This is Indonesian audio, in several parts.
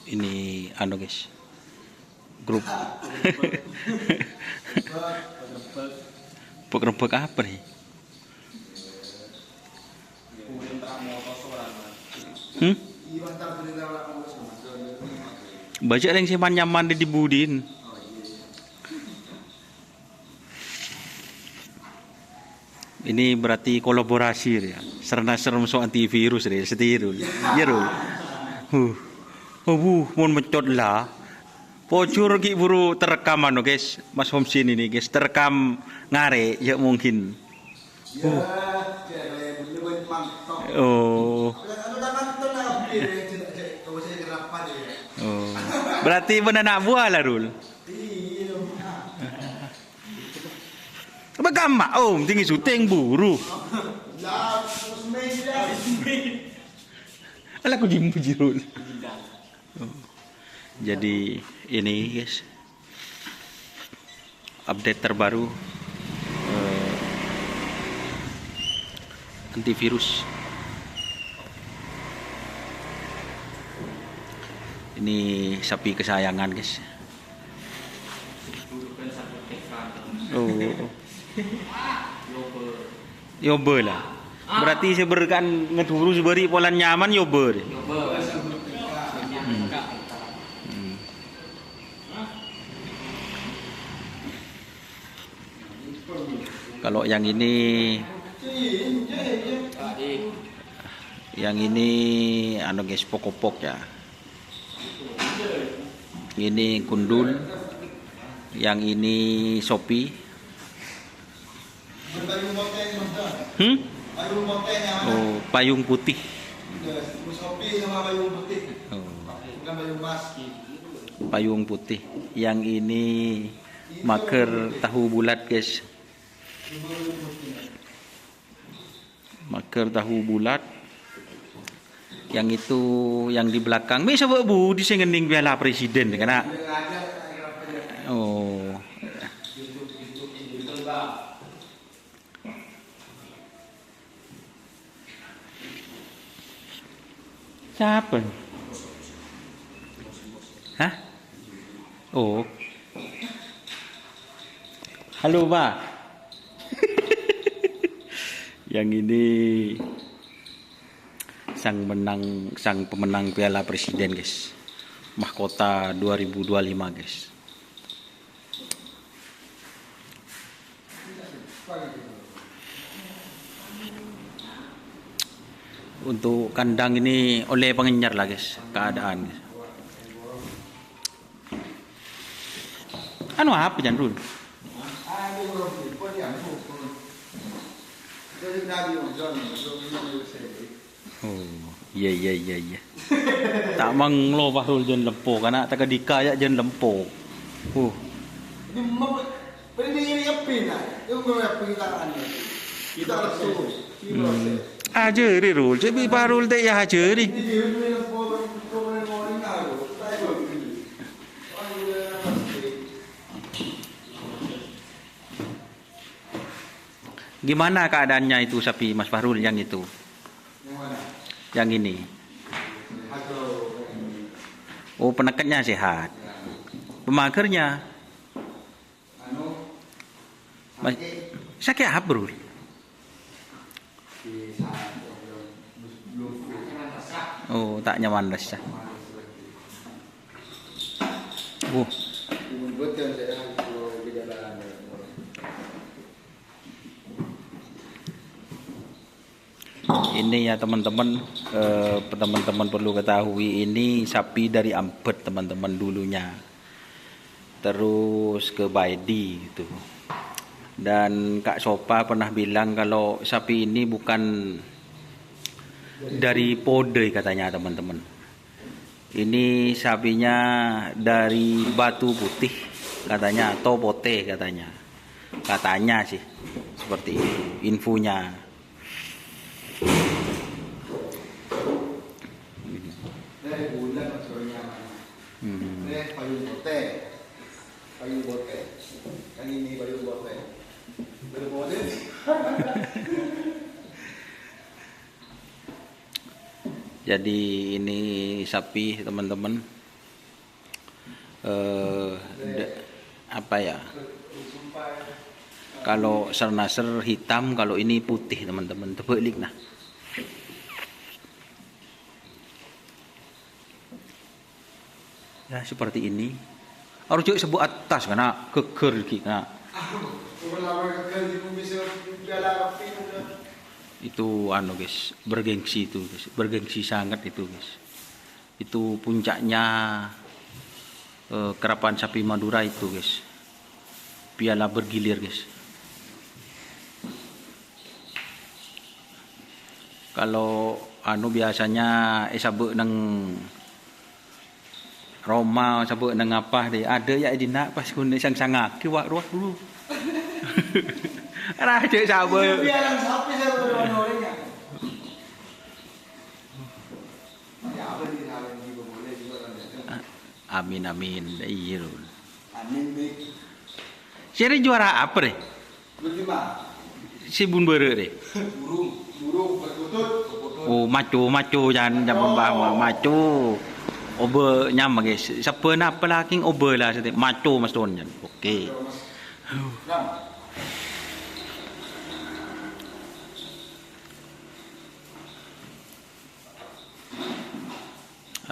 Ini guys, grup pegrebek apa nih? Baca yang simpan nyaman di Budin. Ini berarti kolaborasi ya. Serem soal antivirus deh, setirul. Ya rul. Mun mencot lah. Pocur ki buru terekam guys, Mas Homsin ini guys, terekam ngare ya mungkin. Oh. Oh. Berarti benar nak buah lah rul. Bagaimana om tinggi syuting buru. Alah aku dimuji rul. Jadi ini guys, update terbaru antivirus. Ini sapi kesayangan guys. Oh, yober lah. Berarti seberkan ngeduru seberi polan nyaman yober. Kalau yang ini guys pokok-pokok ya. Ini kundul, yang ini sopi. Oh, payung putih. Oh. Payung putih. Yang ini maker tahu bulat guys. Maker tahu bulat. Yang itu yang di belakang bisa bu di sengening piala presiden karena oh siapa? Hah? Oh, halo Pak. Yang ini sang pemenang Piala Presiden guys, mahkota 2025 guys. Untuk kandang ini oleh pengenyar lah guys keadaan guys. Anu apa jangan dulu? Oh, iya. Tak manglo Fahrul jen lempo karena tak kedika ya jen lempo. Ajeri Rul, cebi Fahrul teh ya ajeri. Gimana keadaannya itu sapi Mas Fahrul yang itu? Yang ini. Oh, penekatnya sehat. Pemagernya sakit apa bro? Oh, tak nyaman rasa. Ini ya teman-teman, teman-teman perlu ketahui ini sapi dari Ampet teman-teman dulunya, terus ke Baidi gitu. Dan Kak Sopa pernah bilang kalau sapi ini bukan dari Pode katanya teman-teman. Ini sapinya dari Batu Putih katanya atau Pote katanya sih seperti itu infonya. Payung bote. Yang ini payung bote. Berbote. Jadi ini sapi teman-teman apa ya? Kalau Sarnaser hitam, kalau ini putih teman-teman. Tebelik nah. Ya seperti ini. Harus juga sebut atas karena keker kena. Itu guys, bergengsi itu guys, bergengsi sangat itu guys. Itu puncaknya kerapan sapi Madura itu guys. Piala bergilir guys. Kalau biasanya sabuk nang Roma sabuk nang apa deh, ada ya di nak pas kun sang-sangak ki wak ruah dulu. Raja sabuk. Piala sapi saya orangnya. Amin amin. Iya. Amin nih. Seri juara apa deh? Berlima. Si bun bere deh. Burung berkutut. Oh maco jangan pembah maco. Obe nyama guys. Siapa nak pelaking obe lah setiap maco mas don jan. Okey.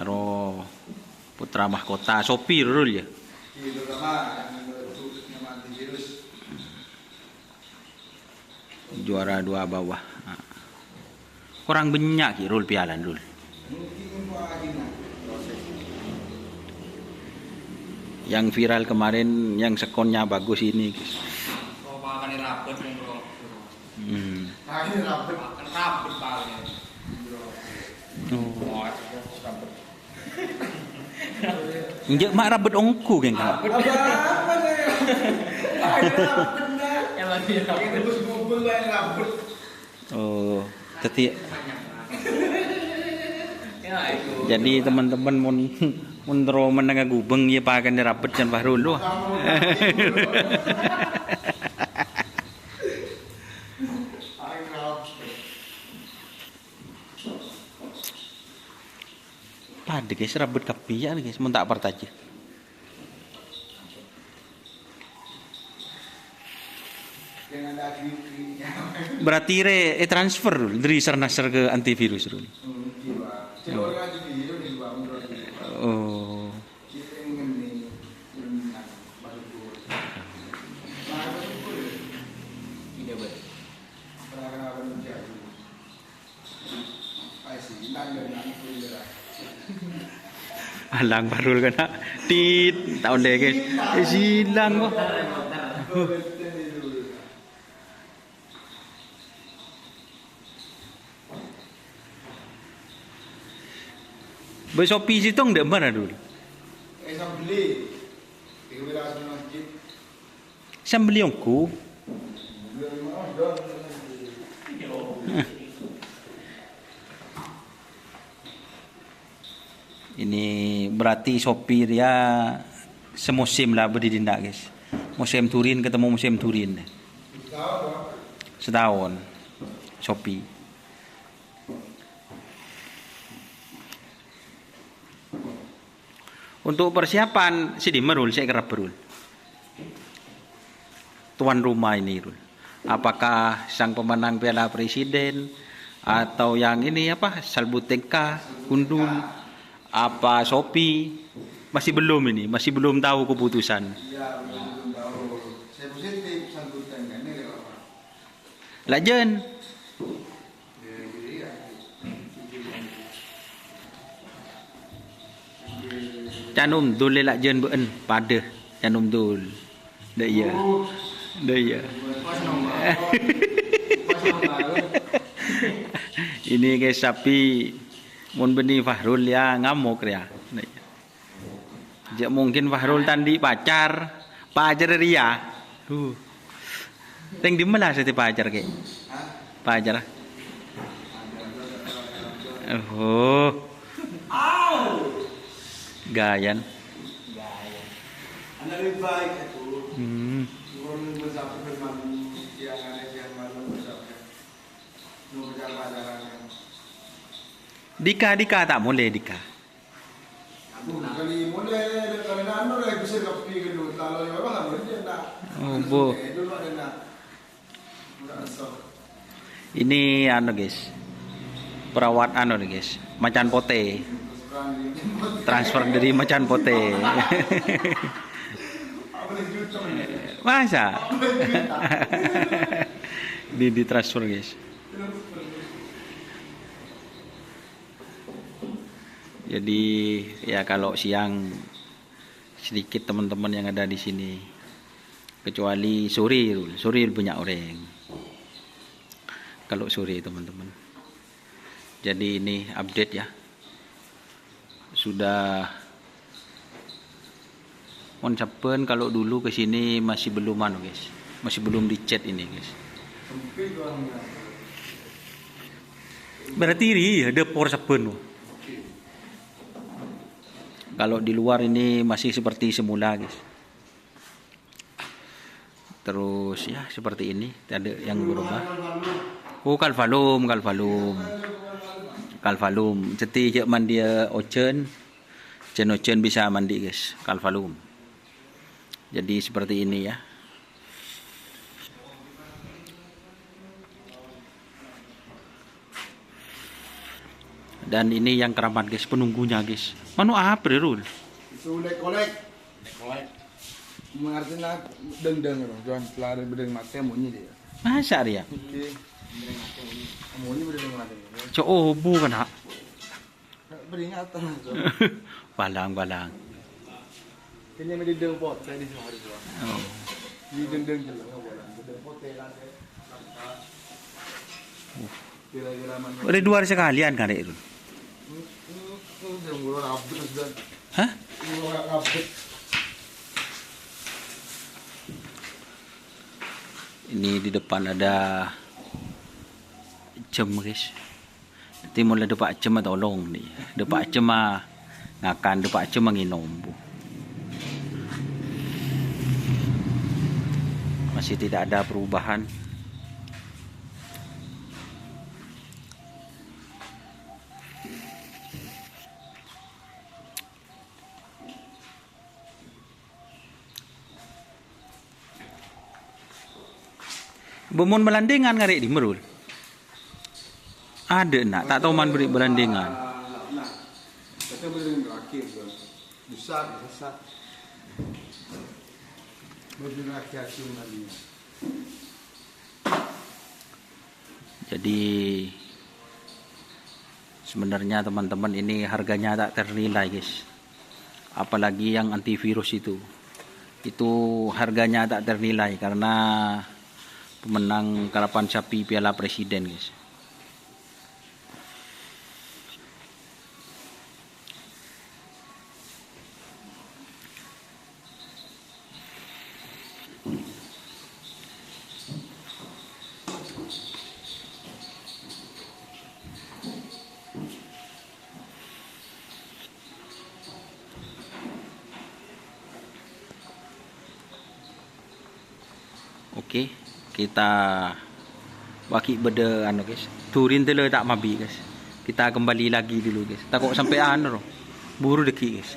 Aro putra mahkota Sopi dulu ya. Juara 2 bawah. Kurang banyak rul pialan dulu. Yang viral kemarin yang sekonnya bagus ini guys. Oh, makan rapet bro. Makan rapet paling. Oh. Injek mak rabet ongku geng kak. apa saya? Yang lagi rapet. Kumpul main rapet. Oh, teti. Ya itu. Jadi teman-teman mun menengah gubeng ya pakai rapet dan bahrul loh. Pada guys rabet kapi ya guys, mun tak pertaje. Berarti transfer dulu dari Sarnaser ke antivirus dulu. Oh. Alang barul kena tit tahun deh guys. Silang kok. Besopi situ ndak mana dulu? Beli. Di wilayah masjid. Sambeli ongku. Ini berarti Shopee dia semusim lah berdindak guys. Musim Turin ketemu musim Turin. Setahun. Shopee. Untuk persiapan si Dimerul saya kerap berul. Tuan rumah ini Rul. Apakah sang pemenang Piala Presiden atau yang ini apa Salbutenka, Gundul, apa Shopee masih belum ini, masih belum tahu keputusan. Ya, belum tahu. Saya positif sambutan kan ini apa? Lajen. Canum dul lajen beun pada canum dul. Dah ya. Dah ya. Ini guys sapi mun beni Fahrul ya ngamuk ya. Jek mungkin Fahrul tandi pacar Ria. Teng di mana sih pacar ke? Pacar. Oh. Gayan. Anak lebih baik itu. Turun bersama bermain yang ada yang malu bersama. Nu berjalan-jalan. Dika tak boleh Dika. Kali mulai dari nano sekopi kedua lalu yang apa lalu dia nak. Oh, bu. Dulu ada nak. Bukan sok. Ini anu guys. Perawat anu nih guys. Macan pote. Transfer dari macan pote. Apa nih juta? Masa? Di transfer guys. Jadi ya kalau siang sedikit teman-teman yang ada di sini. Kecuali sore banyak orang. Kalau sore teman-teman. Jadi ini update ya. Sudah Moncapen kalau dulu ke sini masih belum anu guys. Masih belum dicat ini guys. Berarti ini ada por sapen. Kalau di luar ini masih seperti semula guys. Terus ya seperti ini, tidak ada yang berubah. Oh kalvalum. Jadi cek mandi ocen bisa mandi guys, kalvalum. Jadi seperti ini ya. Dan ini yang keramat guys, penunggunya guys. Manu apa Rul? Sulit kolek. Mengerti nak deng jangan pelari berdeng mati munyi dia. Masa dia? Oke. Munyi berdeng mati. Coba kan hak. Beringatan. Balang. Kini mesti deng pot saya di hari tu. Oh. Di deng jelas deng pot telan. Kira-kira mana? Udah 2 hari sekalian kan Rul? Deng gua rabut dan. Hah? Gua rabut. Ini di depan ada jem guys. Nanti mulai depak jem tolong nih. Depak jem ngakan, depak jem nginom bu. Masih tidak ada perubahan. Bemun melandingan ngarik di Merul. Ada nak, tak tahu man beri belandingan. Nah, kita berdeng berakhir tu. Besar. Berdeng akhir tadi. Jadi sebenarnya teman-teman ini harganya tak ternilai guys. Apalagi yang antivirus itu harganya tak ternilai karena pemenang karapan sapi Piala Presiden guys. Oke, kita waki beda anu guys. Turin tele tak mabi guys. Kita kembali lagi dulu guys. Takut sampai anu buru deki guys.